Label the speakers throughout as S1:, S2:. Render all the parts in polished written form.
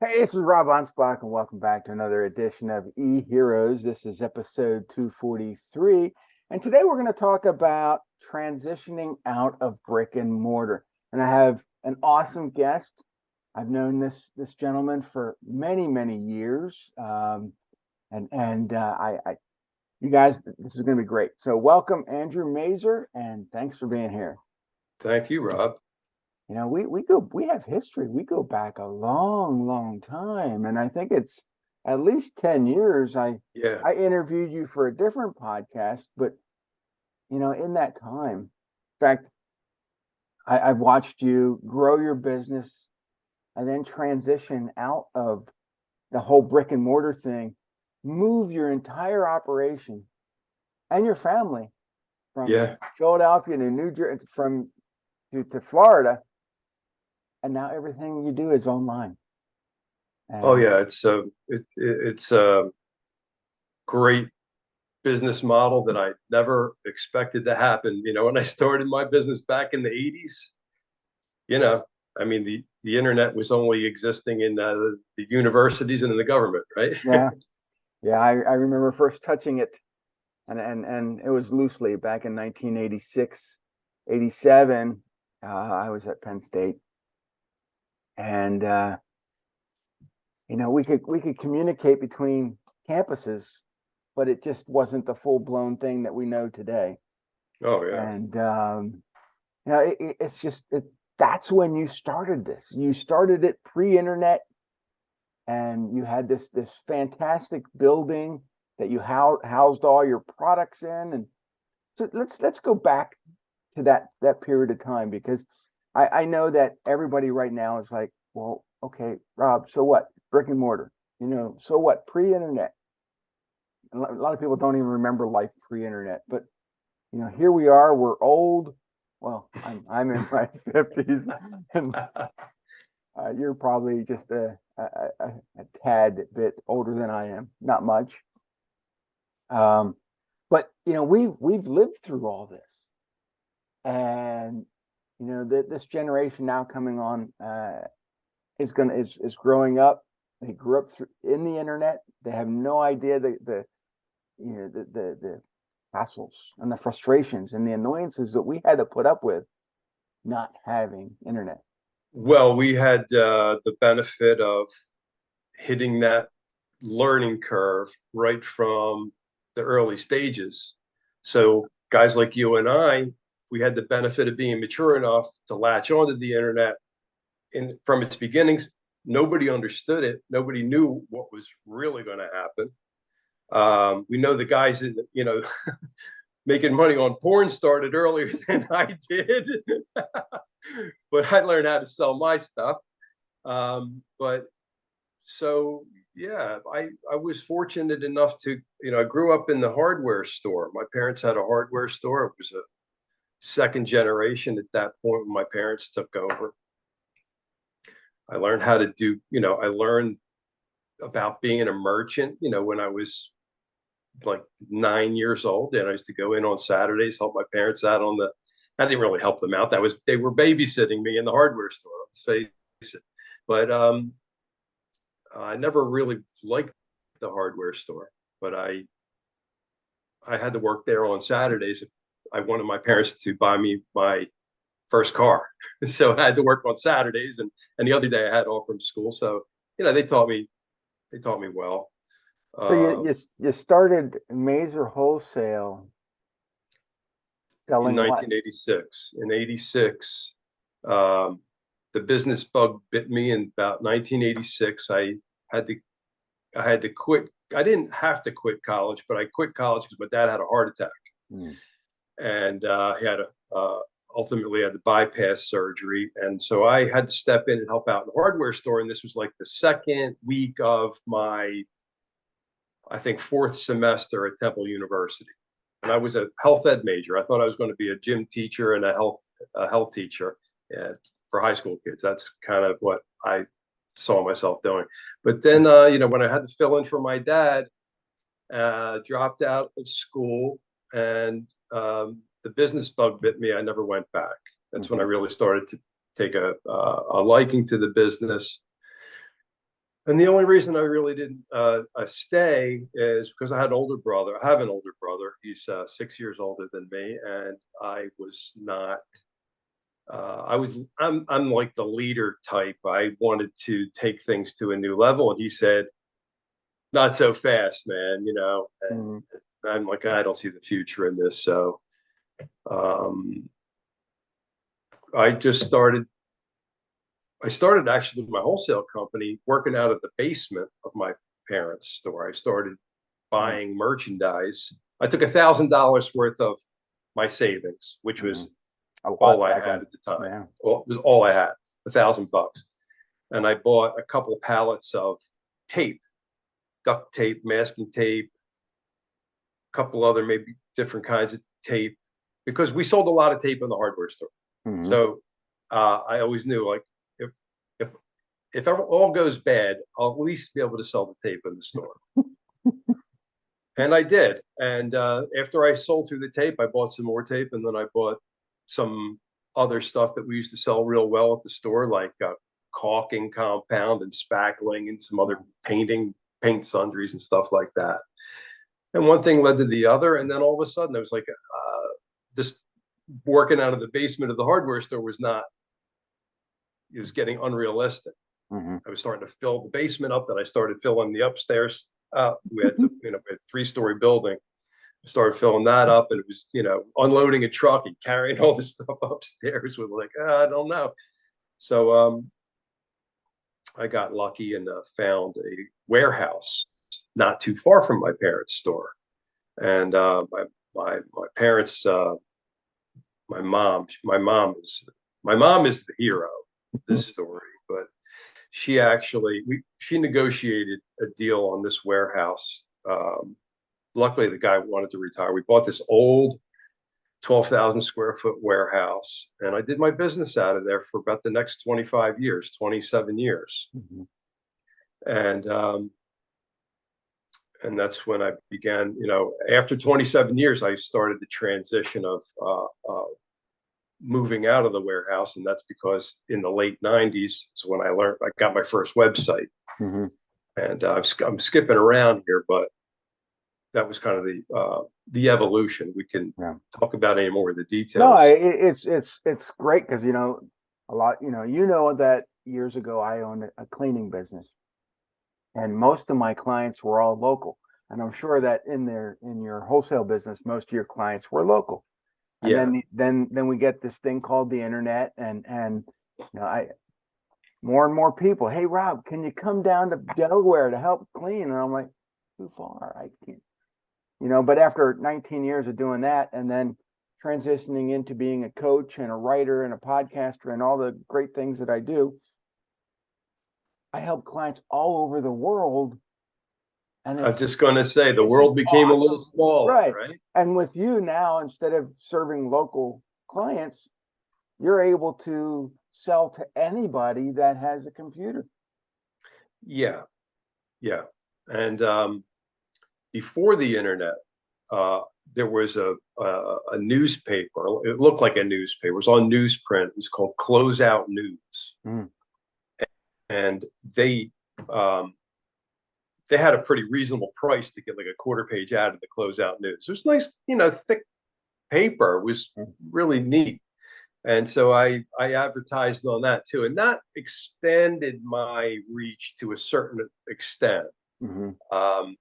S1: Hey, this is Rob Anspach, and welcome back to another edition of E-Heroes. This is episode 243, and today we're going to talk about transitioning out of brick and mortar. And I have an awesome guest. I've known this gentleman for many years, and you guys, this is going to be great. So, welcome, Andrew Mazer, and thanks for being here.
S2: Thank you, Rob.
S1: We have history. We go back a long time, and I think it's at least 10 years.
S2: Yeah,
S1: I interviewed you for a different podcast, but in that time, in fact, I've watched you grow your business and then transition out of the whole brick and mortar thing, move your entire operation and your family from
S2: yeah.
S1: Philadelphia to New Jersey, from to Florida, and now everything you do is online.
S2: Oh,
S1: And
S2: yeah. It's a great business model that I never expected to happen. When I started my business back in the 80s, you know, I mean, the internet was only existing in the universities and in the government, right?
S1: yeah, yeah, I remember first touching it, and it was loosely back in 1986, 87. I was at Penn State, and we could communicate between campuses, but it just wasn't the full blown thing that we know today.
S2: Oh, yeah.
S1: And it's just that's when you started this. You started it pre-internet, and you had this fantastic building that you housed all your products in. And so let's go back to that period of time, because I know that everybody right now is like, well, okay, Rob, so what? Brick and mortar, so what? Pre-internet. A lot of people don't even remember life pre-internet, but here we are. We're old. Well, I'm in my 50s, and you're probably just a tad bit older than I am, not much. Um, but we've lived through all this, and this generation now coming on is growing up. They grew up in the internet. They have no idea the hassles and the frustrations and the annoyances that we had to put up with not having internet.
S2: Well, we had the benefit of hitting that learning curve right from the early stages. So guys like you and I, we had the benefit of being mature enough to latch onto the internet. And from its beginnings, nobody understood it. Nobody knew what was really going to happen. We know the guys that, making money on porn started earlier than I did, but I learned how to sell my stuff. But so yeah, I was fortunate enough to, I grew up in the hardware store. My parents had a hardware store. It was a second generation at that point when my parents took over. I learned how to do, I learned about being a merchant, when I was like 9 years old. And I used to go in on Saturdays, help my parents out on the, I didn't really help them out. They were babysitting me in the hardware store, let's face it. But I never really liked the hardware store, but I had to work there on Saturdays if I wanted my parents to buy me my first car. So I had to work on Saturdays, and the other day I had off from school. So they taught me well.
S1: So you
S2: Uh,
S1: you, you started Mazer Wholesale
S2: in
S1: selling what?
S2: 1986, in '86, um, the business bug bit me. In about 1986, had to I had to quit. I didn't have to quit college, but I quit college because my dad had a heart attack,
S1: Hmm.
S2: and he had ultimately had to bypass surgery, and so I had to step in and help out in the hardware store. And this was like the second week of my, I think, fourth semester at Temple University, and I was a health ed major. I thought I was going to be a gym teacher and a health teacher for high school kids. That's kind of what I saw myself doing. But then, when I had to fill in for my dad, dropped out of school, and the business bug bit me. I never went back. That's when I
S1: Mhm.
S2: really started to take a liking to the business. And the only reason I really didn't stay is because I had an older brother. I have an older brother. He's 6 years older than me, and I was not. I'm like the leader type. I wanted to take things to a new level, and he said, "Not so fast, man." And
S1: Mhm.
S2: I'm like, I don't see the future in this. So um, I just started. I started actually my wholesale company working out of the basement of my parents' store. I started
S1: Right.
S2: buying merchandise. I took $1,000 worth of my savings, which
S1: Hmm.
S2: was
S1: A
S2: all
S1: lot
S2: I
S1: back
S2: had
S1: then.
S2: at the time.
S1: Yeah.
S2: Well, it was all I had, $1,000. And I bought a couple of pallets of tape, duct tape, masking tape, a couple other maybe different kinds of tape, because we sold a lot of tape in the hardware store.
S1: Hmm.
S2: So I always knew, like, if if if all goes bad, I'll at least be able to sell the tape in the store. And I did. And after I sold through the tape, I bought some more tape, and then I bought some other stuff that we used to sell real well at the store, like caulking compound and spackling and some other paint sundries and stuff like that. And one thing led to the other, and then all of a sudden, it was like this working out of the basement of the hardware store was not. It was getting unrealistic.
S1: Hmm.
S2: I was starting to fill the basement up. Then I started filling the upstairs up. We had to, we had a 3-story building. I started filling that up, and it was, unloading a truck and carrying all this stuff upstairs with, like, I don't know. So I got lucky and found a warehouse not too far from my parents' store. And my parents, my mom is the hero of this story, but she negotiated a deal on this warehouse. Luckily, the guy wanted to retire. We bought this old 12,000 square foot warehouse, and I did my business out of there for about the next 25 years, 27 years.
S1: Hmm.
S2: And and that's when I began, after 27 years, I started the transition of moving out of the warehouse. And that's because in the late 90s is when I got my first website.
S1: Hmm.
S2: And I'm skipping around here, but that was kind of the evolution. We can
S1: Yeah.
S2: talk about any more of the
S1: No,
S2: details.
S1: it's great because a lot that years ago I owned a cleaning business, and most of my clients were all local. And I'm sure that in your wholesale business, most of your clients were local. And
S2: Yeah.
S1: then we get this thing called the internet, and I more and more people, hey Rob, can you come down to Delaware to help clean? And I'm like, too far, I can't. But after 19 years of doing that, and then transitioning into being a coach and a writer and a podcaster and all the great things that I do, I help clients all over the world, and
S2: I'm just going to say the
S1: it's just
S2: world became a little
S1: awesome.
S2: smaller,
S1: Right.
S2: right?
S1: And with you now, instead of serving local clients, you're able to sell to anybody that has a computer.
S2: Yeah. Yeah. And before the internet, uh, there was a newspaper. It looked like a newspaper. It was on newsprint. It was called Closeout News,
S1: Mm.
S2: and um, they had a pretty reasonable price to get like a quarter page ad of the Closeout News. It was nice, thick paper. It was really neat. And so I advertised on that too, and that expanded my reach to a certain extent.
S1: Mm-hmm.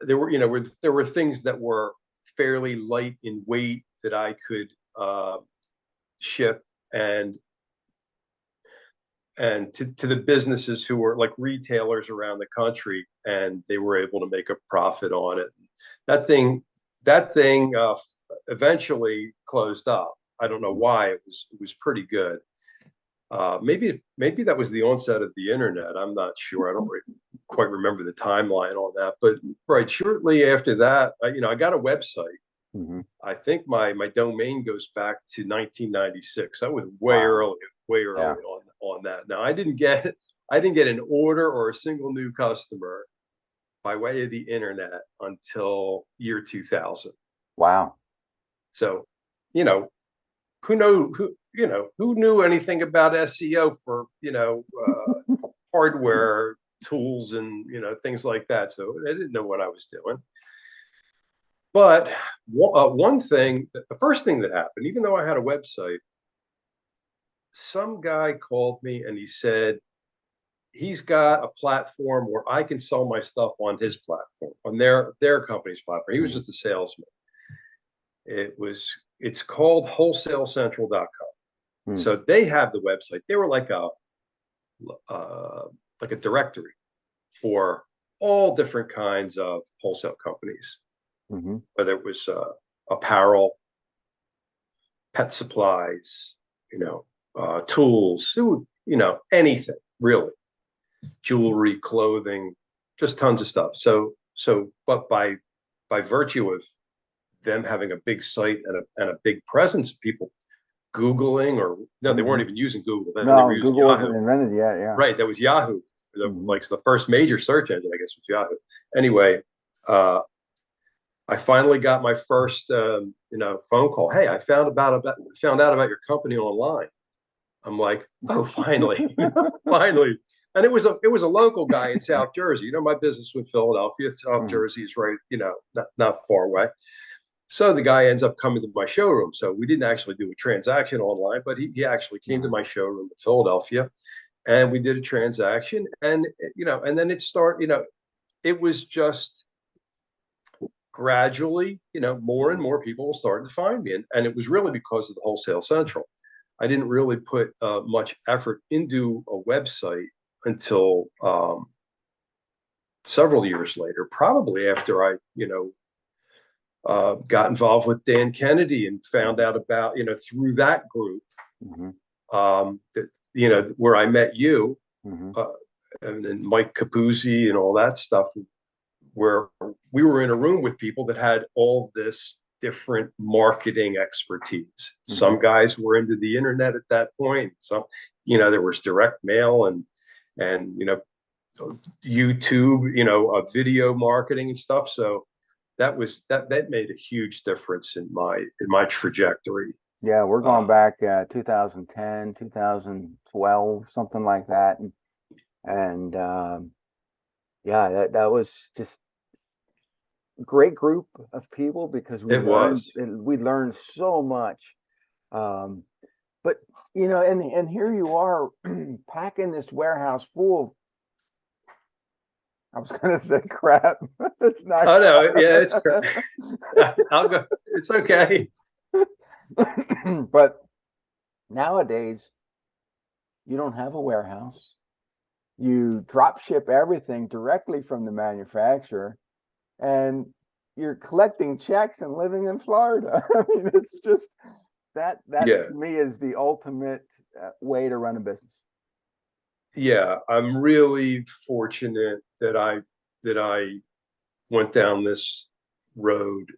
S2: There were things that were fairly light in weight that I could ship, and to the businesses who were like retailers around the country, and they were able to make a profit on it. That thing, that thing eventually closed up. I don't know why. It was pretty good. Maybe that was the onset of the internet. I'm not sure. I don't quite remember the timeline on that. But right shortly after that, I got a website.
S1: Mm-hmm.
S2: I think my domain goes back to 1996. That was
S1: Wow.
S2: way
S1: Yeah.
S2: early on that. Now I didn't get an order or a single new customer by way of the internet until year 2000.
S1: Wow.
S2: So, you know, who knew anything about SEO for hardware tools and, things like that. So I didn't know what I was doing. But one thing, the first thing that happened, even though I had a website, some guy called me and he said he's got a platform where I can sell my stuff on his platform, on their company's platform. He was just a salesman. It's called wholesalecentral.com.
S1: Mm.
S2: So they have the website. They were like a directory for all different kinds of wholesale companies,
S1: Mm-hmm.
S2: whether it was apparel, pet supplies, tools, anything really, jewelry, clothing, just tons of stuff. But by virtue of them having a big site and a big presence, people Googling, or no, they weren't
S1: Mm-hmm.
S2: even using Google then. They were
S1: No,
S2: using
S1: Google wasn't
S2: Yahoo.
S1: invented yet. Yeah.
S2: Right, that was Yahoo.
S1: Mm-hmm.
S2: Like the first major search engine, I guess, was Yahoo. Anyway, I finally got my first, phone call. Hey, I found out about your company online. I'm like, oh, finally, finally. And it was a local guy in South Jersey. My business with Philadelphia, South
S1: Mm-hmm.
S2: Jersey is right, not far away. So the guy ends up coming to my showroom. So we didn't actually do a transaction online, but he actually came to my showroom in Philadelphia, and we did a transaction. And and then it was just gradually, more and more people started to find me, and it was really because of the Wholesale Central. I didn't really put much effort into a website until several years later, probably after I, got involved with Dan Kennedy and found out about, through that group,
S1: Mm-hmm.
S2: that, where I met you,
S1: Mm-hmm.
S2: and then Mike Capuzzi and all that stuff, where we were in a room with people that had all this different marketing expertise.
S1: Mm-hmm.
S2: Some guys were into the internet at that point. Some, there was direct mail and YouTube, video marketing and stuff. So that made a huge difference in my trajectory.
S1: Yeah, we're going back 2010, 2012, something like that. And yeah, that was just a great group of people because
S2: It was.
S1: we learned so much. Um, but and here you are packing this warehouse full of, I was gonna say crap. It's not
S2: Oh no, yeah, it's
S1: crap.
S2: I'll go. It's okay.
S1: But nowadays, you don't have a warehouse. You drop ship everything directly from the manufacturer, and you're collecting checks and living in Florida. I mean, it's just that
S2: Yeah,
S1: to me is the ultimate way to run a business.
S2: yeah. I'm really fortunate that I went down this road.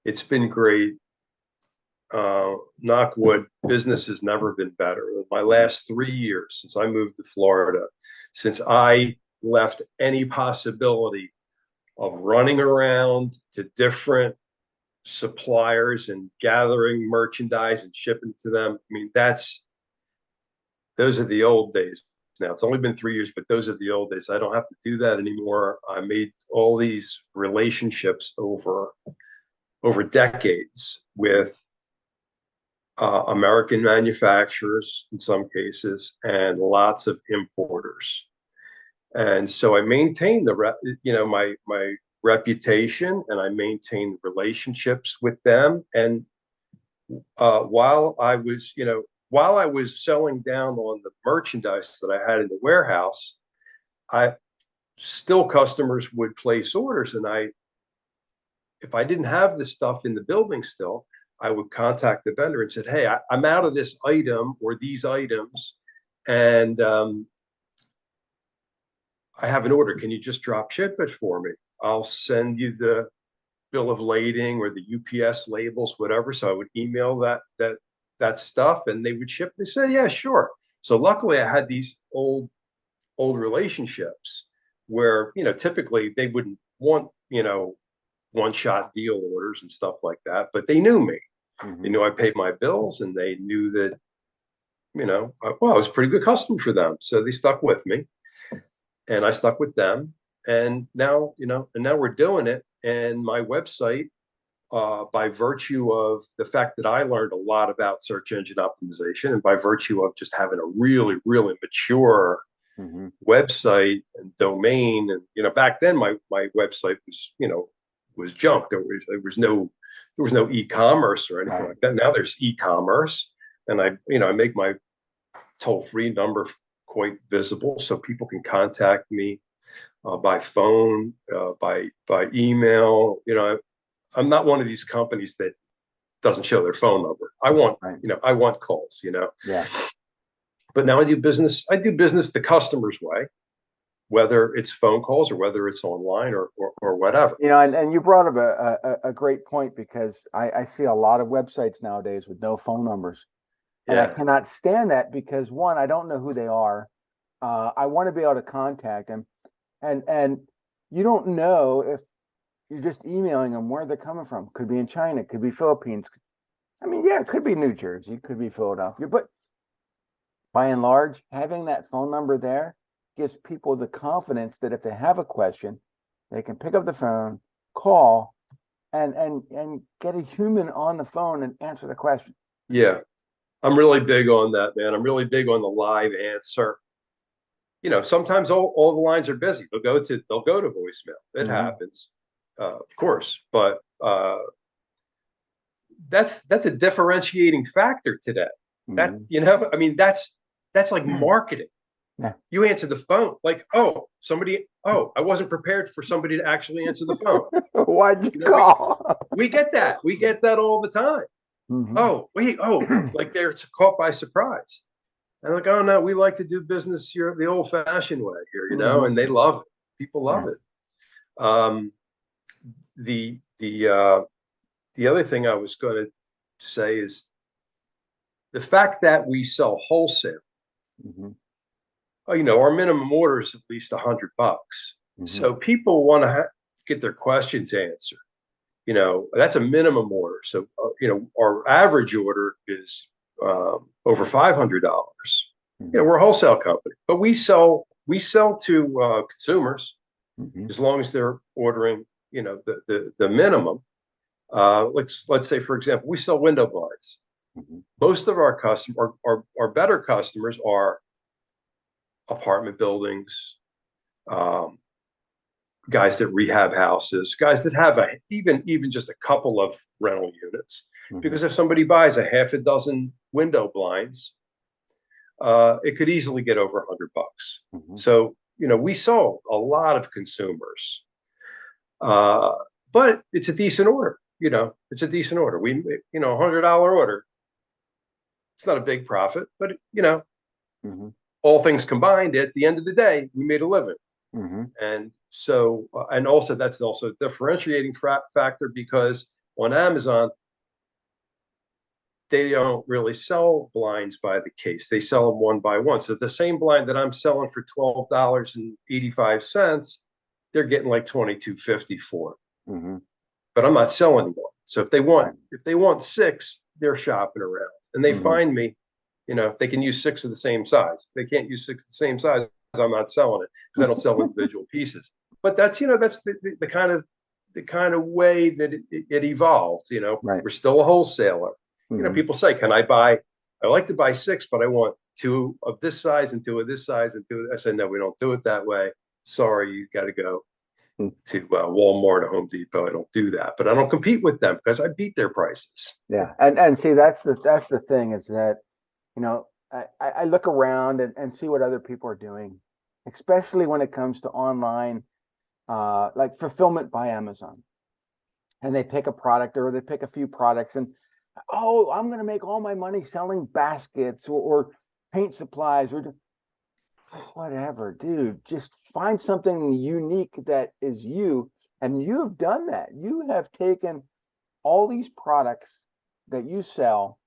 S2: It's been great. Knock wood, business has never been better. My last 3 years since I moved to Florida, since I left any possibility of running around to different suppliers and gathering merchandise and shipping to them. I mean, those are the old days. Now it's only been 3 years, but those are the old days. I don't have to do that anymore. I made all these relationships over decades with American manufacturers in some cases, and lots of importers. And so I maintained my reputation, and I maintained relationships with them. And while I was selling down on the merchandise that I had in the warehouse, I still customers would place orders, and if I didn't have the stuff in the building still, I would contact the vendor and said, "Hey, I'm out of this item or these items, and I have an order. Can you just drop ship it for me? I'll send you the bill of lading or the UPS labels, whatever." So I would email that stuff, and they would ship. They said, "Yeah, sure." So luckily, I had these old relationships where typically they wouldn't want one shot deal orders and stuff like that, but they knew me. They
S1: Mm-hmm.
S2: knew I paid my bills, and they knew that I was a pretty good customer for them, so they stuck with me. and I stuck with them. And now, and now we're doing it. And my website, by virtue of the fact that I learned a lot about search engine optimization, and by virtue of just having a really, really mature
S1: Hmm.
S2: website and domain, and back then my website was was junk. There was no e-commerce or anything
S1: Right.
S2: like that. Now there's e-commerce, and I make my toll-free number quite visible so people can contact me by phone, by email. I'm not one of these companies that doesn't show their phone number.
S1: Right.
S2: I want calls.
S1: Yeah.
S2: But now I do business. I do business the customer's way, whether it's phone calls or whether it's online or whatever.
S1: And you brought up a great point, because I see a lot of websites nowadays with no phone numbers. And I
S2: Yeah,
S1: cannot stand that, because one, I don't know who they are. I want to be able to contact them, and you don't know if you're just emailing them where they're coming from. Could be in China, could be Philippines. I mean, yeah, it could be New Jersey, it could be Philadelphia, but by and large, having that phone number there gives people the confidence that if they have a question, they can pick up the phone, call, and get a human on the phone and answer the question.
S2: yeah. I'm really big on that, man. I'm really big on the live answer. Sometimes all the lines are busy. They'll go to voicemail. It
S1: Hmm.
S2: happens, of course, but that's a differentiating factor today. That
S1: Hmm.
S2: I mean, that's like marketing.
S1: Yeah.
S2: You answer the phone like, oh, somebody, oh, I wasn't prepared for somebody to actually answer the phone.
S1: Why'd you
S2: You know, we
S1: call?
S2: we get that. We get that all the time.
S1: Hmm.
S2: Oh, wait, oh, like they're caught by surprise. And like, oh no, we like to do business here the old-fashioned way here,
S1: Hmm.
S2: and they love it. People love
S1: Yeah.
S2: it. Um, the other thing I was going to say is the fact that we sell wholesale.
S1: Hmm.
S2: Our minimum order is at least $100.
S1: Hmm.
S2: So people want to get their questions answered. That's a minimum order. So, our average order is over $500.
S1: Hmm.
S2: We're a wholesale company, but we sell to consumers
S1: Hmm.
S2: as long as they're ordering, the minimum. Let's say, for example, we sell window blinds.
S1: Hmm.
S2: Most of our customers, our better customers, are apartment buildings, um, guys that rehab houses, guys that have even just a couple of rental units.
S1: Hmm.
S2: Because if somebody buys a half a dozen window blinds, it could easily get over $100.
S1: Hmm.
S2: So we sold a lot of consumers, uh, but it's a decent order. It's a decent order. $100 order. It's not a big profit, but
S1: Hmm.
S2: all things combined, at the end of the day, we made a living.
S1: Hmm.
S2: And so, and also that's also a differentiating factor, because on Amazon, they don't really sell blinds by the case. They sell them one by one. So the same blind that I'm selling for $12.85, they're getting like $22.50 for it.
S1: Hmm.
S2: But I'm not selling one. So
S1: Right.
S2: if they want six, they're shopping around and they
S1: Hmm.
S2: find me. They can use six of the same size. If they can't use six of the same size, I'm not selling it, because I don't sell individual pieces. But that's the kind of way that it evolved.
S1: Right.
S2: We're still a wholesaler.
S1: Hmm.
S2: People say, I like to buy six, but I want two of this size and two of this size and two. I said, no, we don't do it that way. Sorry, you got to go to Walmart or Home Depot. I don't do that, but I don't compete with them because I beat their prices.
S1: Yeah. And see, that's the thing, is that, I look around and see what other people are doing, especially when it comes to online, like fulfillment by Amazon. And they pick a product, or they pick a few products, and, oh, I'm going to make all my money selling baskets, or paint supplies, or whatever, dude. Just find something unique that is you. And you've done that. You have taken all these products that you sell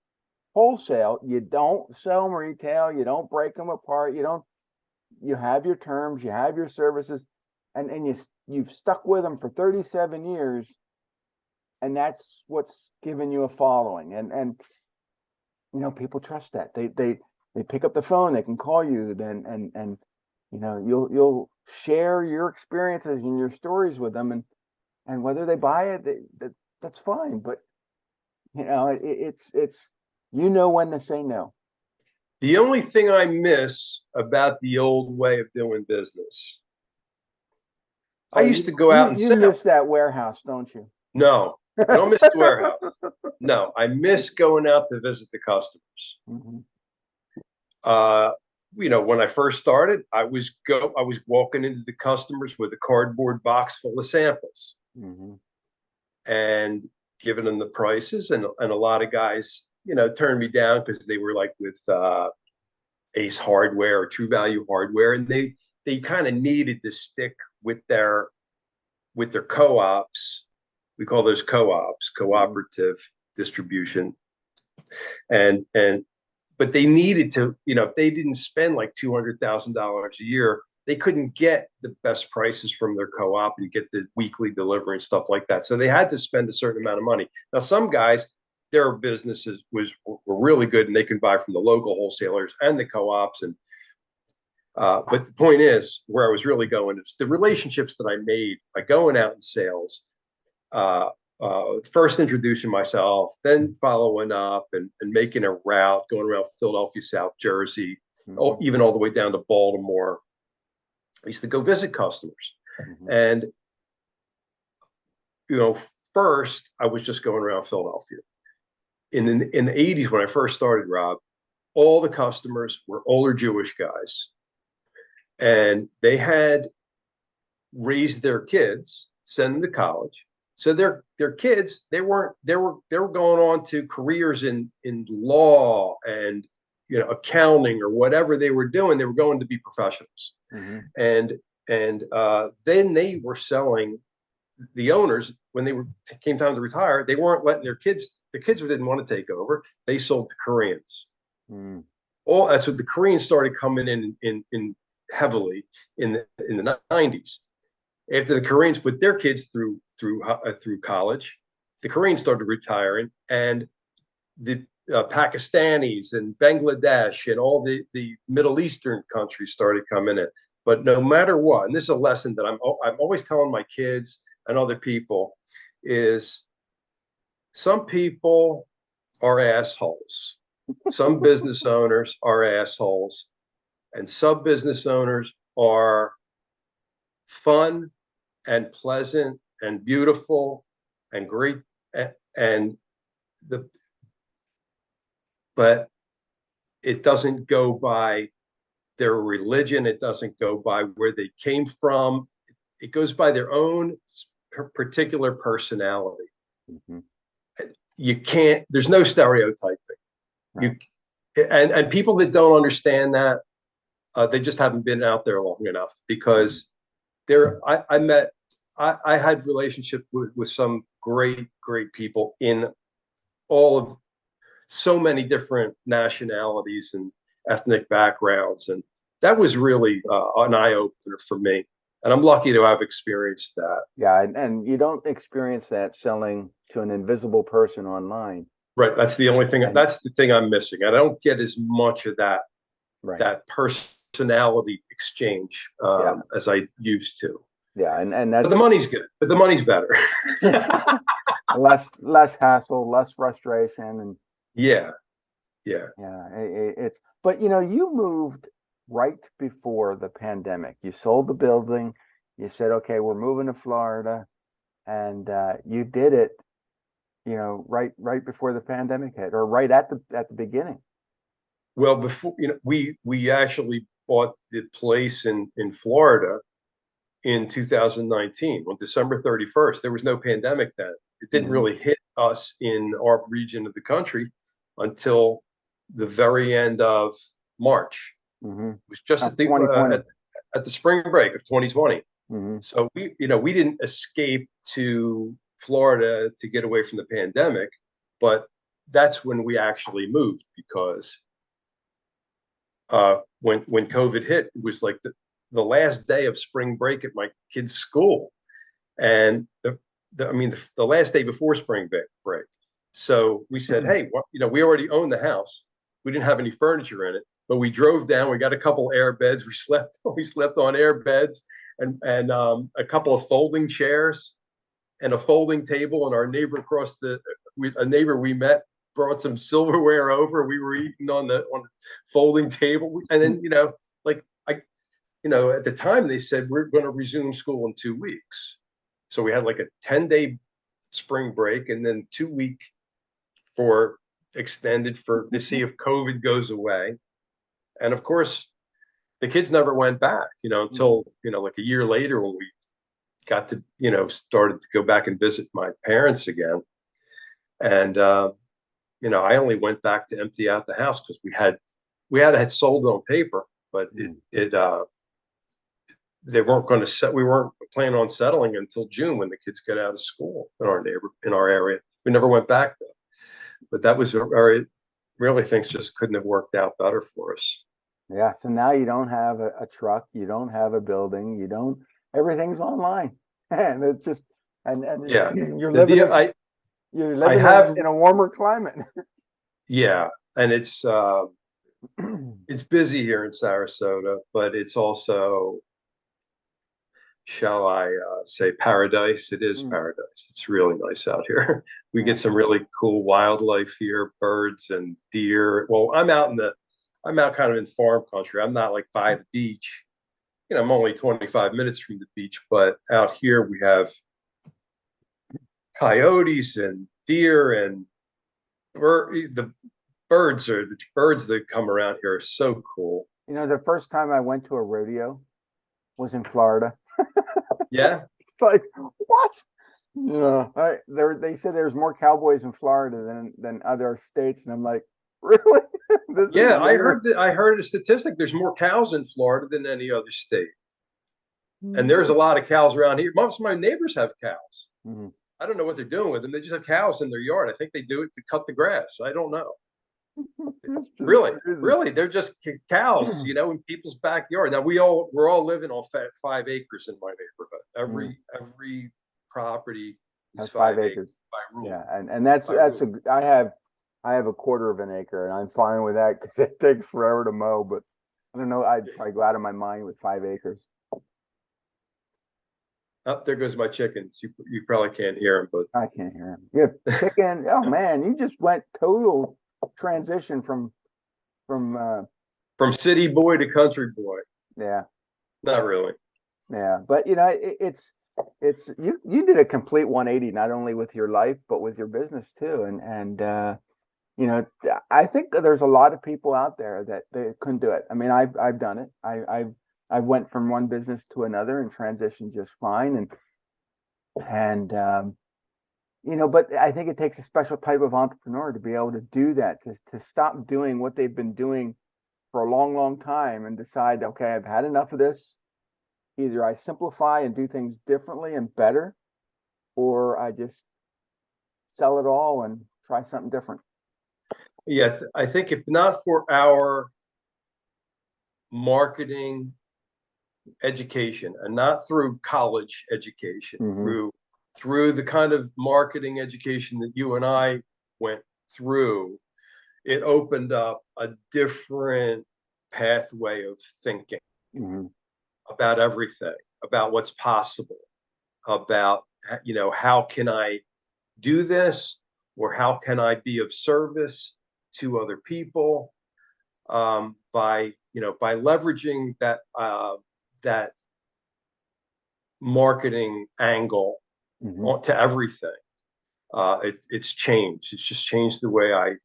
S1: wholesale. You don't sell them retail. You don't break them apart. You have your terms, you have your services, and you've stuck with them for 37 years. And that's what's given you a following. And people trust that. They pick up the phone, they can call you then, and You'll share your experiences and your stories with them, and whether they buy it, that's fine. But it's when to say no.
S2: The only thing I miss about the old way of doing business, I
S1: Oh,
S2: used to go out and
S1: you
S2: sell.
S1: miss that warehouse, don't you?
S2: No, I don't miss the warehouse. No, I miss going out to visit the customers.
S1: Hmm.
S2: Uh, when I first started, I was walking into the customers with a cardboard box full of samples
S1: Hmm.
S2: and giving them the prices, and a lot of guys, turned me down because they were like with Ace Hardware or True Value Hardware, and they kind of needed to stick with their co-ops. We call those co-ops,
S1: Hmm.
S2: cooperative distribution, and but they needed to, if they didn't spend like $200,000 a year, they couldn't get the best prices from their co-op and get the weekly delivery and stuff like that. So they had to spend a certain amount of money. Now, some guys, their businesses were really good and they can buy from the local wholesalers and the co-ops. And but the point is, where I was really going is the relationships that I made by going out in sales, uh, first introducing myself, then following up and making a route going around Philadelphia, South Jersey,
S1: Hmm.
S2: even all the way down to Baltimore. I used to go visit customers.
S1: Hmm.
S2: And, you know, first I was just going around Philadelphia. In the 80s, when I first started, Rob, all the customers were older Jewish guys. And they had raised their kids, send them to college. So their kids, they were going on to careers in law and accounting or whatever they were doing. They were going to be professionals,
S1: Hmm.
S2: and then they were selling. The owners, when came time to retire, they weren't letting their kids. The kids didn't want to take over. They sold to Koreans.
S1: Hmm.
S2: All that's what the Koreans started coming in heavily in the 90s. After the Koreans put their kids through college, the Koreans started retiring, and the Pakistanis and Bangladesh and all the Middle Eastern countries started coming in. But no matter what, and this is a lesson that I'm always telling my kids and other people, is some people are assholes. Some business owners are assholes, and some business owners are fun and pleasant and beautiful and great, and the but it doesn't go by their religion, it doesn't go by where they came from, it goes by their own particular personality.
S1: Hmm.
S2: You can't, there's no stereotyping.
S1: Right.
S2: You and people that don't understand that, they just haven't been out there long enough, because I met, I had relationship with some great people in all of so many different nationalities and ethnic backgrounds, and that was really an eye opener for me. And I'm lucky to have experienced that.
S1: Yeah, and you don't experience that selling to an invisible person online.
S2: Right, that's the only thing.
S1: And
S2: That's the thing I'm missing. I don't get as much of that
S1: right.
S2: that personality exchange
S1: Yeah.
S2: as I used to.
S1: Yeah, and
S2: But the
S1: that's
S2: money's good. But the money's better.
S1: less hassle, less frustration, and
S2: Yeah, yeah.
S1: yeah, it's but you moved right before the pandemic. You sold the building. You said, okay, we're moving to Florida, and you did it, right before the pandemic hit, or right at the beginning.
S2: Well, before we actually bought the place in Florida in 2019 on December 31st. There was no pandemic then. It didn't
S1: Hmm.
S2: really hit us in our region of the country until the very end of March.
S1: Hmm.
S2: It was just
S1: Of 2020.
S2: at the spring break of 2020.
S1: Hmm.
S2: So we didn't escape to Florida to get away from the pandemic, but that's when we actually moved, because when COVID hit, it was like the last day of spring break at my kid's school, and the last day before spring break. So we said, hey, we already own the house. We didn't have any furniture in it. but we drove down. We got a couple air beds. We slept on air beds and a couple of folding chairs and a folding table. And our neighbor a neighbor we met brought some silverware over. We were eating on the folding table, and then like at the time they said we're going to resume school in 2 weeks. So we had like a 10-day spring break and then 2 week for extended for to see if COVID goes away. And of course, the kids never went back, until, like a year later when we got to, started to go back and visit my parents again. And, I only went back to empty out the house because we had sold on paper, but they weren't going to we weren't planning on settling until June when the kids get out of school in our area. We never went back though. But that was really things just couldn't have worked out better for us.
S1: Yeah. So now you don't have a truck, you don't have a building, everything's online. And it's just, and
S2: Yeah.
S1: you're
S2: The
S1: living,
S2: deal,
S1: you're
S2: I
S1: living
S2: have,
S1: in a warmer climate.
S2: yeah. And it's busy here in Sarasota, but it's also, shall I say, paradise? It is
S1: Mm,
S2: paradise. It's really nice out here. We
S1: yeah.
S2: get some really cool wildlife here, birds and deer. Well, I'm out kind of in farm country. I'm not like by the beach. I'm only 25 minutes from the beach, but out here we have coyotes and deer and the birds that come around here are so cool.
S1: The first time I went to a rodeo was in Florida.
S2: Yeah.
S1: It's like, what? They said there's more cowboys in Florida than other states, and I'm like, really? This is
S2: Yeah,
S1: weird.
S2: I heard a statistic. There's more cows in Florida than any other state. And there's a
S1: Mhm.
S2: lot of cows around here. Most of my neighbors have cows. I don't know what they're doing with them. They just have cows in their yard. I think they do it to cut the grass. I don't know.
S1: It's just
S2: Really,
S1: crazy.
S2: really, they're just cows, in people's backyard. Now we're all living on 5 acres in my neighborhood.
S1: Mm,
S2: Every property is
S1: that's
S2: 5 acres
S1: 5 acres.
S2: by rule.
S1: Yeah, and that's
S2: By
S1: that's
S2: rule.
S1: a I have a quarter of an acre, and I'm fine with that because it takes forever to mow. But I don't know, I'd probably go out of my mind with 5 acres.
S2: Oh, there goes my chickens. You probably can't hear them,
S1: I can't hear him. You have chicken. Oh man, you just went total transition from
S2: from city boy to country boy.
S1: yeah.
S2: Not really.
S1: Yeah, but it's you did a complete 180, not only with your life but with your business too. And you know, I think that there's a lot of people out there that they couldn't do it. I mean, I've done it. I went from one business to another and transitioned just fine. And but I think it takes a special type of entrepreneur to be able to do that, to stop doing what they've been doing for a long, long time and decide, okay, I've had enough of this. Either I simplify and do things differently and better, or I just sell it all and try something different.
S2: Yeah, I think if not for our marketing education and not through college education,
S1: Hmm.
S2: through the kind of marketing education that you and I went through, it opened up a different pathway of thinking
S1: Hmm.
S2: about everything, about what's possible, about how can I do this, or how can I be of service to other people, by leveraging that marketing angle
S1: Hmm.
S2: to everything. It's changed. It's just changed the way I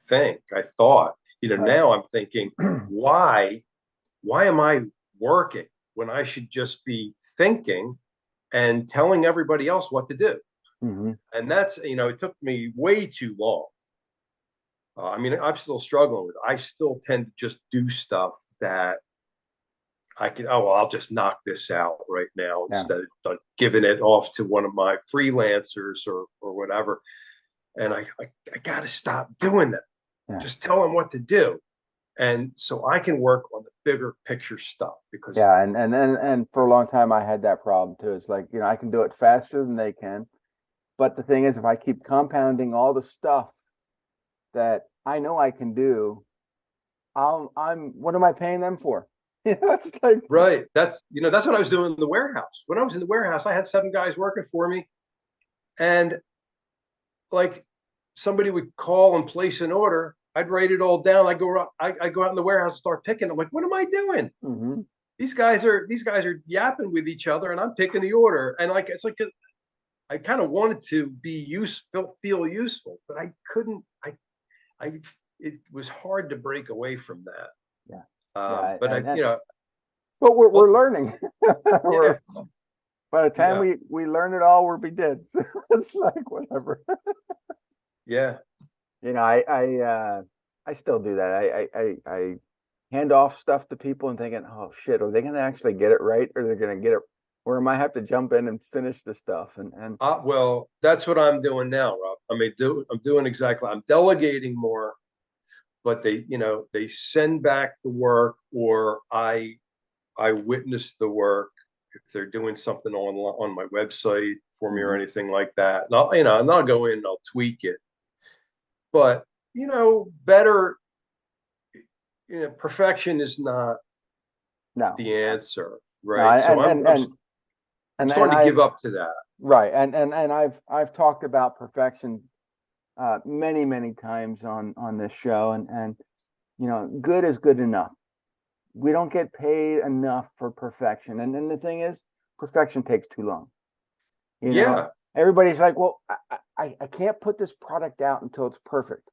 S2: think. I thought.
S1: Right.
S2: Now I'm thinking, why am I working when I should just be thinking and telling everybody else what to do?
S1: Hmm.
S2: And that's, it took me way too long. I mean, I'm still struggling with it. I still tend to just do stuff that I can, oh, well, I'll just knock this out right now
S1: Yeah.
S2: instead of giving it off to one of my freelancers or whatever. And I got to stop doing that.
S1: Yeah.
S2: Just tell them what to do. And so I can work on the bigger picture stuff because,
S1: Yeah. And for a long time I had that problem too. It's like, I can do it faster than they can. But the thing is, if I keep compounding all the stuff that I know I can do, what am I paying them for? It's like,
S2: Right. That's what I was doing in the warehouse. When I was in the warehouse, I had 7 guys working for me, and like somebody would call and place an order. I'd write it all down. I go out in the warehouse and start picking. I'm like, what am I doing?
S1: mhm.
S2: These guys are yapping with each other, and I'm picking the order. And like it's like I kind of wanted to be useful, feel useful, but I couldn't. I it was hard to break away from that.
S1: Yeah, yeah,
S2: But
S1: and but we're
S2: well,
S1: learning.
S2: yeah,
S1: We're by the time
S2: yeah,
S1: we learn it all, we'll be dead. It's like whatever.
S2: yeah.
S1: You know, I still do that. I hand off stuff to people and thinking, oh shit, are they gonna actually get it right, or they're gonna get it, or am I have to jump in and finish the stuff? And
S2: Well, that's what I'm doing now, Rob. I'm doing exactly. I'm delegating more, but they send back the work, or I witness the work if they're doing something on my website for me or
S1: Mhm.
S2: anything like that. And I'll go in and I'll tweak it. But better. Perfection is not
S1: No,
S2: the answer,
S1: no,
S2: right? So I'm
S1: and
S2: starting to
S1: I've
S2: give up to that.
S1: right, and I've talked about perfection many times on this show, and good is good enough. We don't get paid enough for perfection, and then the thing is, perfection takes too long. You know,
S2: Yeah,
S1: everybody's like, well, I can't put this product out until it's perfect.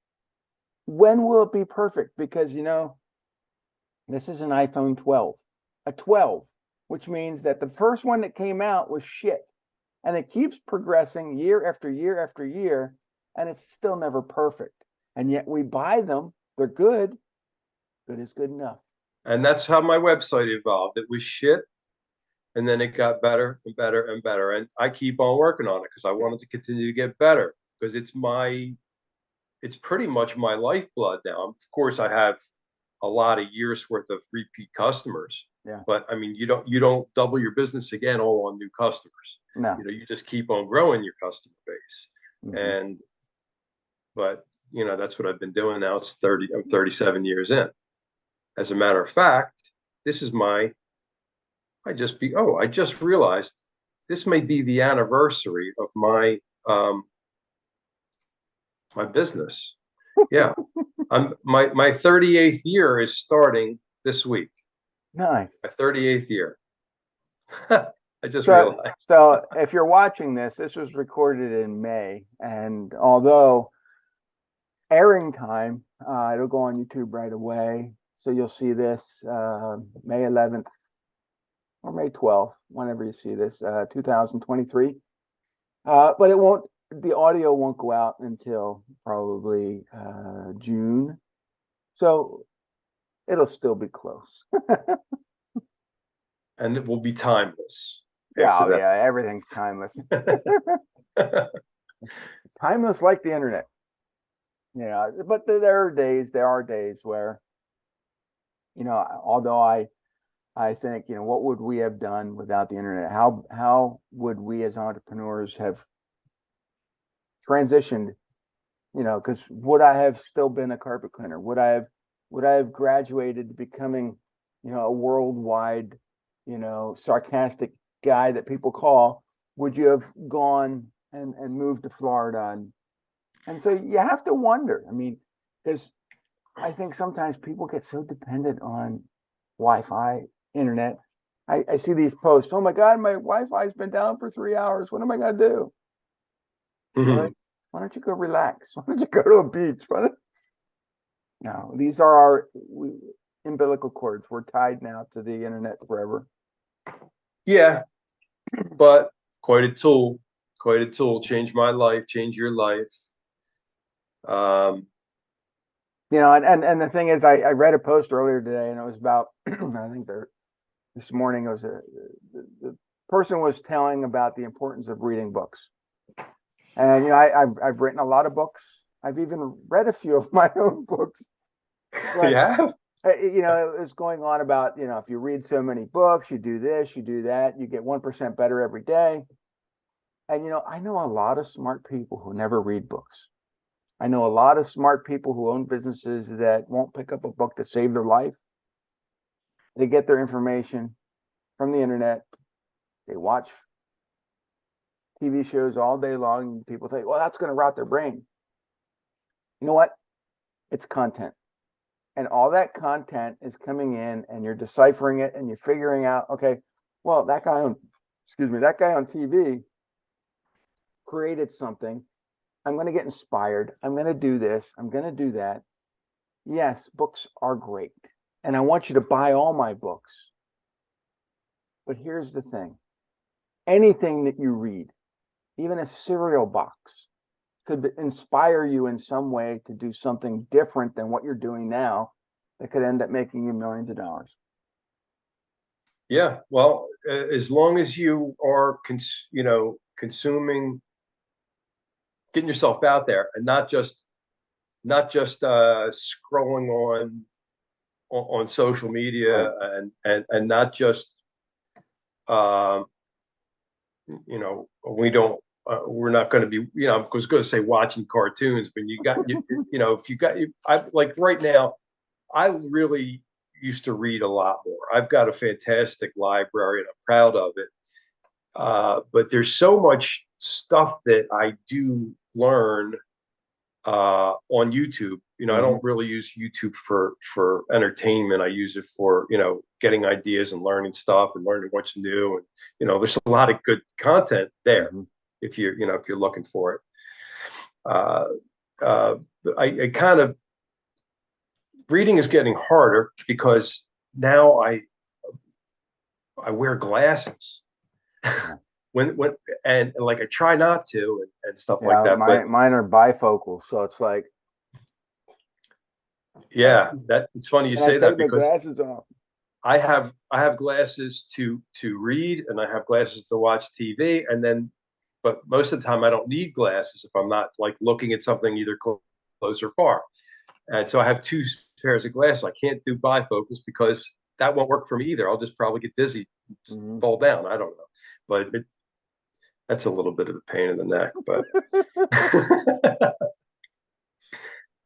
S1: When will it be perfect? Because this is an iPhone 12, a 12, which means that the first one that came out was shit, and it keeps progressing year after year after year, and it's still never perfect. And yet we buy them. They're good. Good is good enough.
S2: and that's how my website evolved. It was shit, and then it got better and better and better. And I keep on working on it because I wanted to continue to get better because it's pretty much my lifeblood now. Of course, I have a lot of years worth of repeat customers,
S1: Yeah.
S2: but I mean, you don't double your business again all on new customers.
S1: No.
S2: You just keep on growing your customer base.
S1: Hmm.
S2: And but that's what I've been doing now. I'm 37 years in. As a matter of fact, this is my I just realized this may be the anniversary of my business. Yeah. My 38th year is starting this week.
S1: Nice.
S2: My 38th year. I just
S1: So,
S2: realized.
S1: so if you're watching this, this was recorded in May, and although airing time, it'll go on YouTube right away. So you'll see this May 11th or May 12th, whenever you see this, 2023. But it won't. The audio won't go out until probably June. So it'll still be close.
S2: And it will be timeless
S1: Yeah,
S2: after
S1: oh, yeah, everything's timeless.
S2: that.
S1: Timeless like the internet. Yeah, but there are days where, although I think, what would we have done without the internet? How would we as entrepreneurs have transitioned? Because would I have still been a carpet cleaner? Would I have graduated to becoming, a worldwide, sarcastic guy that people call? Would you have gone and moved to Florida? And so you have to wonder. I mean, because I think sometimes people get so dependent on Wi-Fi, internet. I see these posts. Oh my God, my Wi-Fi's been down for 3 hours. What am I gonna do? Really?
S2: Mhm.
S1: Why don't you go relax? Why don't you go to a beach? No, these are our umbilical cords. We're tied now to the internet forever.
S2: Yeah, but quite a tool, quite a tool. Change my life, change your life. Um,
S1: And the thing is, I read a post earlier today, and it was about I think this morning it was the person was telling about the importance of reading books. And I've written a lot of books. I've even read a few of my own books. But
S2: yeah.
S1: it was going on about if you read so many books, you do this, you do that, you get 1% better every day. And I know a lot of smart people who never read books. I know a lot of smart people who own businesses that won't pick up a book to save their life. They get their information from the internet. They watch TV shows all day long. People think, well, that's going to rot their brain. You know what? It's content. And all that content is coming in and you're deciphering it and you're figuring out, okay, well, that guy on, excuse me, that guy on TV created something. I'm going to get inspired. I'm going to do this. I'm going to do that. Yes, books are great. And I want you to buy all my books. But here's the thing. Anything that you read, even a cereal box, could inspire you in some way to do something different than what you're doing now that could end up making you millions of dollars.
S2: Yeah, well, as long as you are, consuming, getting yourself out there, and not just scrolling on social media,
S1: Right.
S2: and not just um, we don't we're not going to be, I was going to say watching cartoons, but if you got I like right now, I really used to read a lot more. I've got a fantastic library and I'm proud of it. But there's so much stuff that I do learn on YouTube. I
S1: Mm-hmm.
S2: don't really use YouTube for entertainment. I use it for, getting ideas and learning stuff and learning what's new. And, there's a lot of good content there
S1: Mm-hmm.
S2: if you're looking for it. Uh, uh, I kind of reading is getting harder because now I wear glasses
S1: Yeah.
S2: when and like I try not to and stuff like
S1: Yeah,
S2: that. But
S1: mine are bifocal, so it's like,
S2: yeah, that it's funny you
S1: and I
S2: say that
S1: take my
S2: because
S1: glasses off.
S2: I have glasses to read and I have glasses to watch TV, but most of the time I don't need glasses if I'm not like looking at something either close or far. And so I have two pairs of glasses. I can't do bifocals because that won't work for me either. I'll just probably get dizzy, just
S1: Mm-hmm.
S2: fall down. I don't know, but that's a little bit of a pain in the neck. But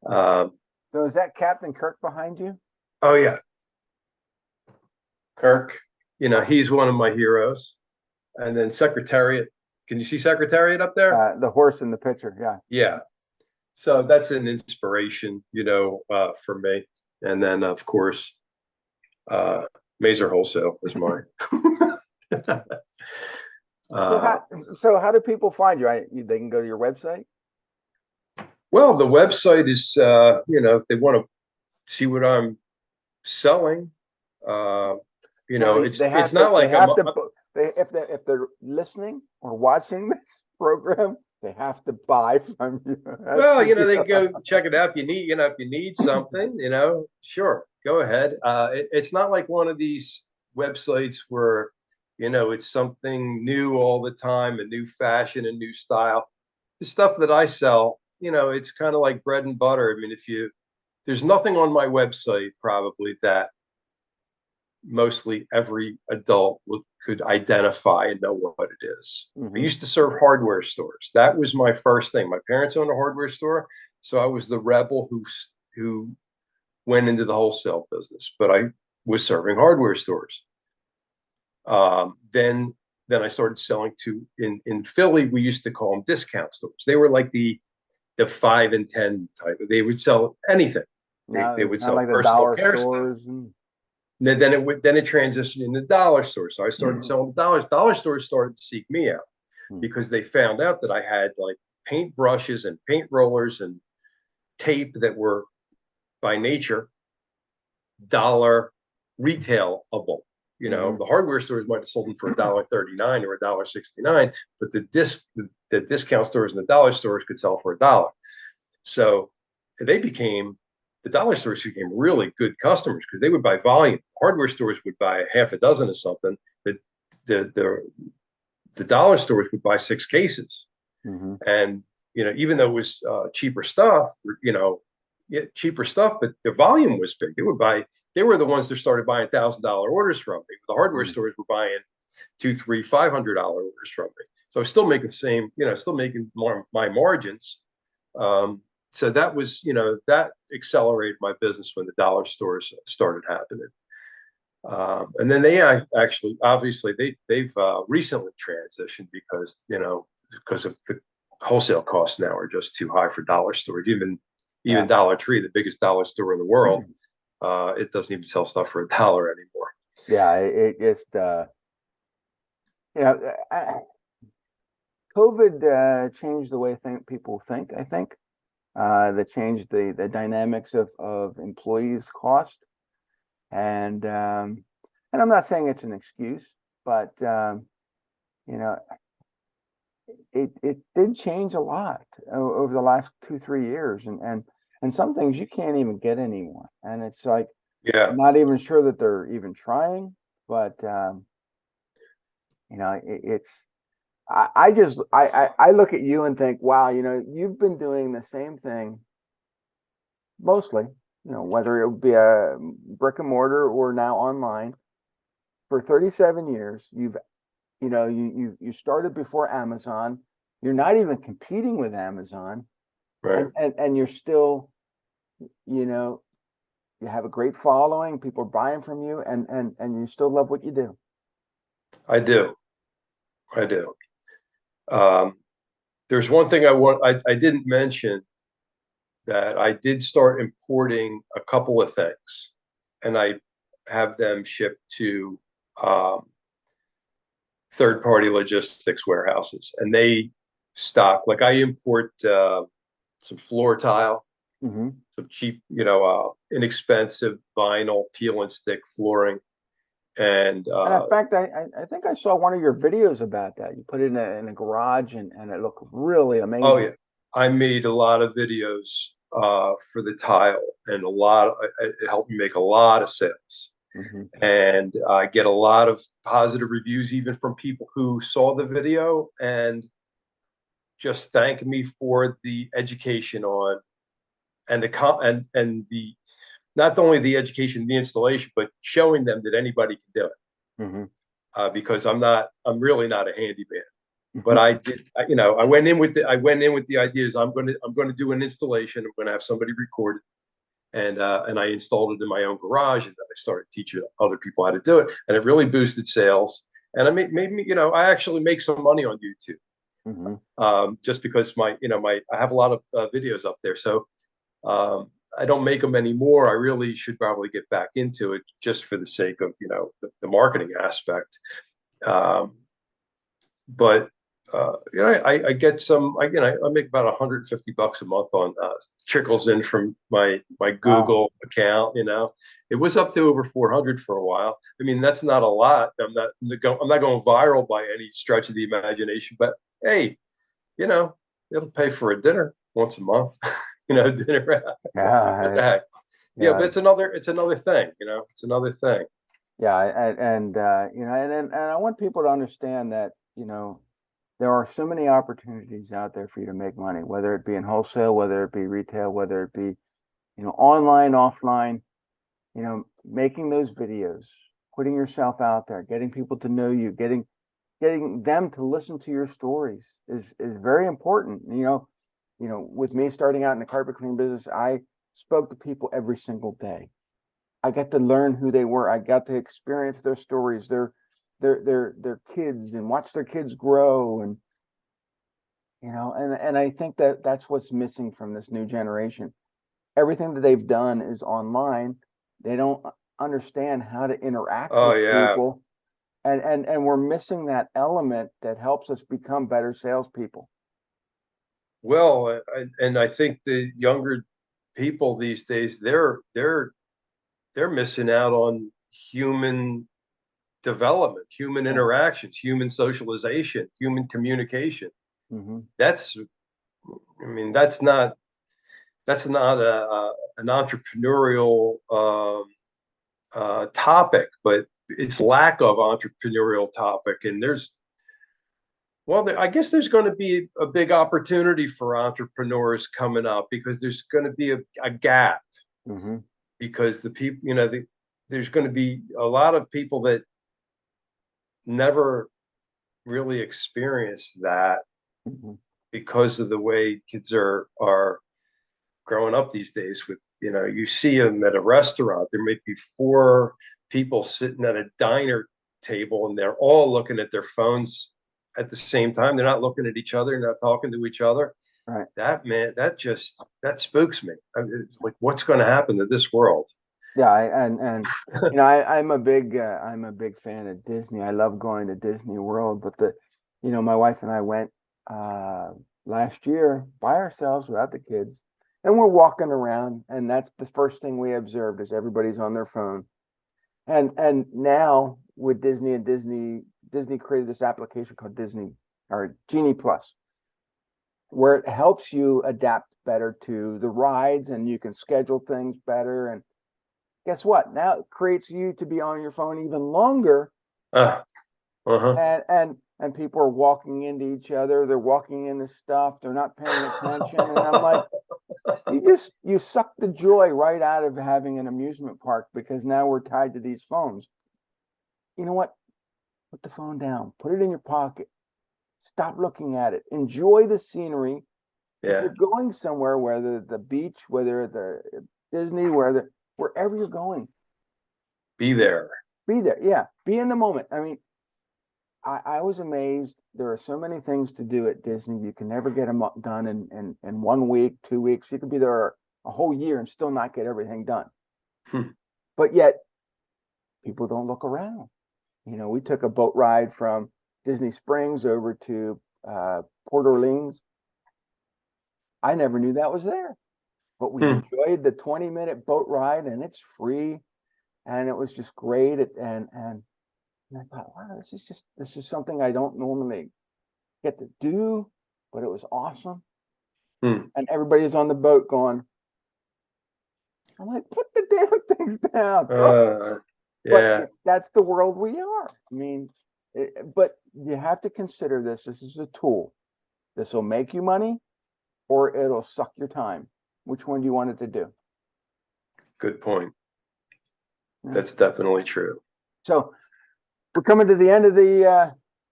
S2: um,
S1: So is that Captain Kirk behind you?
S2: oh yeah, Kirk. He's one of my heroes. And then Secretariat. Can you see Secretariat up there?
S1: The horse in the picture, yeah.
S2: Yeah. So that's an inspiration, for me. And then of course, uh, Mazer Wholesale is mine.
S1: So
S2: uh,
S1: how so how do people find you? They can go to your website.
S2: well, the website is, if they want to see what I'm selling, uh,
S1: Now
S2: it's not
S1: they
S2: like
S1: have to if they're listening or watching this program, they have to buy from you. That's
S2: well,
S1: the
S2: they
S1: deal.
S2: go check it out. If you need something, sure, go ahead. It's not like one of these websites where, it's something new all the time, a new fashion, a new style. The stuff that I sell, it's kind of like bread and butter. I mean, there's nothing on my website probably that mostly every adult could identify and know what it is. I
S1: Hmm.
S2: used to serve hardware stores. That was my first thing. My parents owned a hardware store, so I was the rebel who went into the wholesale business, but I was serving hardware stores. Then I started selling to in Philly. We used to call them discount stores. They were like the 5 and 10 type. They would sell anything.
S1: Now
S2: They
S1: it's
S2: would
S1: kind of
S2: sell
S1: like the
S2: personal
S1: dollar
S2: care stuff.
S1: stores and
S2: Then it transitioned into dollar stores. So I started selling dollars. Dollar stores started to seek me out because they found out that I had like paint brushes and paint rollers and tape that were by nature dollar retailable.
S1: hmm
S2: The hardware stores might have sold them for $1.39 or $1.69, but the discount stores and the dollar stores could sell for $1. So they became the dollar stores became really good customers because they would buy volume. Hardware stores would buy half a dozen of something. The dollar stores would buy 6 cases.
S1: hmm
S2: And even though it was cheaper stuff, yeah, cheaper stuff, but the volume was big. They were the ones that started buying $1,000 orders from me. The hardware stores were buying two, three, $500 orders from me. So I was still making the same, still making more my margins. Um, so that was, that accelerated my business when the dollar stores started happening. And then they actually, obviously, they've recently transitioned because of the wholesale costs now are just too high for dollar stores. Even
S1: Yeah.
S2: Dollar Tree, the biggest dollar store in the world, it doesn't even sell stuff for $1 anymore.
S1: Yeah, it just you know, COVID changed the way people think, I think. That changed the dynamics of employees' cost. And I'm not saying it's an excuse, but you know, it did change a lot over the last 2, 3 years, and some things you can't even get anymore. And it's like
S2: Yeah,
S1: I'm not even sure that they're even trying, but it's I just I look at you and think, wow, you've been doing the same thing mostly, whether it would be a brick and mortar or now online for 37 years. You started before Amazon. You're not even competing with Amazon,
S2: right.
S1: and you're still, you know, you have a great following. People are buying from you, and you still love what you do.
S2: I do. I do. Um, there's one thing I didn't mention that I did start importing a couple of things, and I have them shipped to um, third-party logistics warehouses, and they stock, like I import some floor tile,
S1: Hmm.
S2: some cheap, inexpensive vinyl peel and stick flooring, and
S1: And in fact, I think I saw one of your videos about that. You put it in a garage, and it looked really
S2: oh
S1: amazing.
S2: yeah, I made a lot of videos for the tile, and it helped me make a lot of sales.
S1: Hmm.
S2: And I get a lot of positive reviews, even from people who saw the video and just thank me for the education on and the not only the education, the installation, but showing them that anybody can do it.
S1: Hmm.
S2: Because I'm really not a handyman. But I did, I went in with the ideas. I'm going to do an installation. I'm going to have somebody record it, and I installed it in my own garage, and then I started teaching other people how to do it, and it really boosted sales. And I made me, I actually make some money on YouTube,
S1: Hmm.
S2: just because I have a lot of videos up there. So I don't make them anymore. I really should probably get back into it just for the sake of the marketing aspect. Um, but I get some. I make about $150 a month on trickles in from my
S1: Wow.
S2: Google account. It was up to over 400 for a while. I mean, that's not a lot. I'm not going viral by any stretch of the imagination. But hey, you know, it'll pay for a dinner once a month. Dinner. What the
S1: Yeah.
S2: heck? Yeah, but
S1: Yeah.
S2: it's another thing. It's another thing.
S1: Yeah. And and I want people to understand that, there are so many opportunities out there for you to make money, whether it be in wholesale, whether it be retail, whether it be, online, offline, making those videos, putting yourself out there, getting people to know you, getting them to listen to your stories is very important. With me starting out in the carpet cleaning business, I spoke to people every single day. I got to learn who they were. I got to experience their stories, their kids, and watch their kids grow. And I think that that's what's missing from this new generation. Everything that they've done is online. They don't understand how to interact
S2: Oh
S1: with
S2: yeah.
S1: people, and we're missing that element that helps us become better salespeople.
S2: Well, and I think the younger people these days, they're missing out on human development, human
S1: Yeah.
S2: interactions, human socialization, human communication.
S1: Hmm.
S2: That's, I mean, that's not an entrepreneurial topic, but it's lack of entrepreneurial topic. And I guess there's going to be a big opportunity for entrepreneurs coming up because there's going to be a gap
S1: Hmm.
S2: because the people, there's going to be a lot of people that never really experienced that
S1: Hmm.
S2: because of the way kids are growing up these days with, you see them at a restaurant, there may be four people sitting at a diner table and they're all looking at their phones at the same time. They're not looking at each other, not talking to each other.
S1: Right.
S2: That, man, that spooks me. It's like, what's going to happen to this world?
S1: Yeah, and I'm a big fan of Disney. I love going to Disney World, but my wife and I went uh last year by ourselves without the kids, and we're walking around, and that's the first thing we observed is everybody's on their phone. And now with Disney created this application called Disney or Genie Plus, where it helps you adapt better to the rides and you can schedule things better. And guess what? Now it creates you to be on your phone even longer.
S2: Uh, uh-huh.
S1: And people are walking into each other, they're walking into stuff, they're not paying attention. And I'm like, you suck the joy right out of having an amusement park because now we're tied to these phones. You know what? Put the phone down, put it in your pocket, stop looking at it, enjoy the scenery. If
S2: Yeah.
S1: you're going somewhere, whether the beach, whether the Disney, wherever you're going,
S2: Be there.
S1: be there. Yeah, be in the moment. I mean, I was amazed. There are so many things to do at Disney. You can never get them done in 1 week, 2 weeks. You could be there a whole year and still not get everything done. But yet, people don't look around. We took a boat ride from Disney Springs over to Port Orleans. I never knew that was there, but we enjoyed the 20-minute boat ride, and it's free, and it was just great. And I thought, wow, this is something I don't normally get to do, but it was awesome. And everybody is on the boat going, I'm like, put the damn things down.
S2: Yeah.
S1: But that's the world we are. I mean, but you have to consider this. This is a tool. This will make you money or it'll suck your time. Which one do you want it to do?
S2: Good point.
S1: Yeah.
S2: That's definitely true.
S1: So we're coming to the end of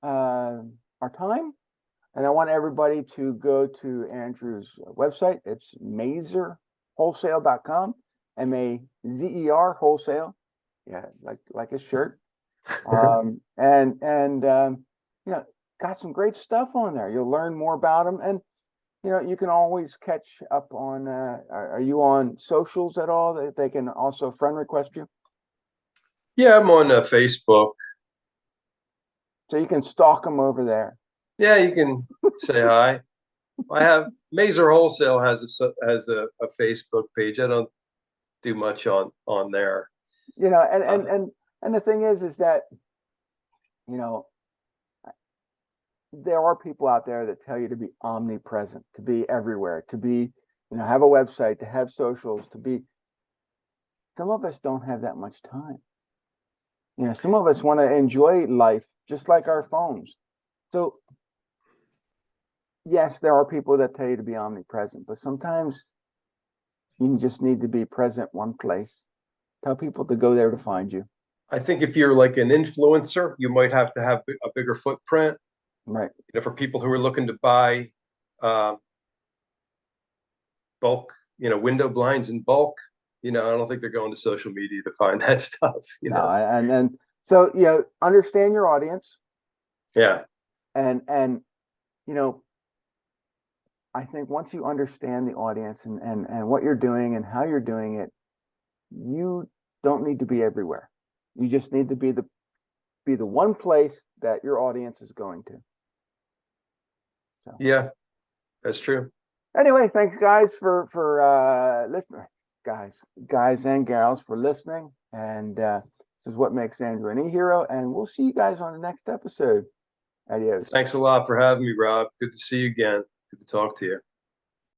S1: our time, and I want everybody to go to Andrew's website. It's mazerwholesale.com, MAZER wholesale. Yeah, like his shirt. Got some great stuff on there. You'll learn more about them, and you can always catch up on. Are you on socials at all? That they can also friend request you.
S2: Yeah, I'm on Facebook.
S1: So you can stalk them over there.
S2: Yeah, you can say hi. I have Mazer Wholesale has a Facebook page. I don't do much on there.
S1: And the thing is that there are people out there that tell you to be omnipresent, to be everywhere, to be have a website, to have socials, to be. Some of us don't have that much time. Some of us want to enjoy life just like our phones. So yes, there are people that tell you to be omnipresent, but sometimes you just need to be present one place. Tell people to go there to find you.
S2: I think if you're like an influencer, you might have to have a bigger footprint.
S1: Right.
S2: For people who are looking to buy bulk, window blinds in bulk, I don't think they're going to social media to find that stuff.
S1: No, and so understand your audience.
S2: Yeah.
S1: And I think once you understand the audience and what you're doing and how you're doing it, you don't need to be everywhere. You just need to be the one place that your audience is going to. So.
S2: Yeah, that's true.
S1: Anyway, thanks guys for listening, guys and gals for listening. And this is what makes Andrew an e-hero. And we'll see you guys on the next episode. Adios.
S2: Thanks a lot for having me, Rob. Good to see you again. Good to talk to you.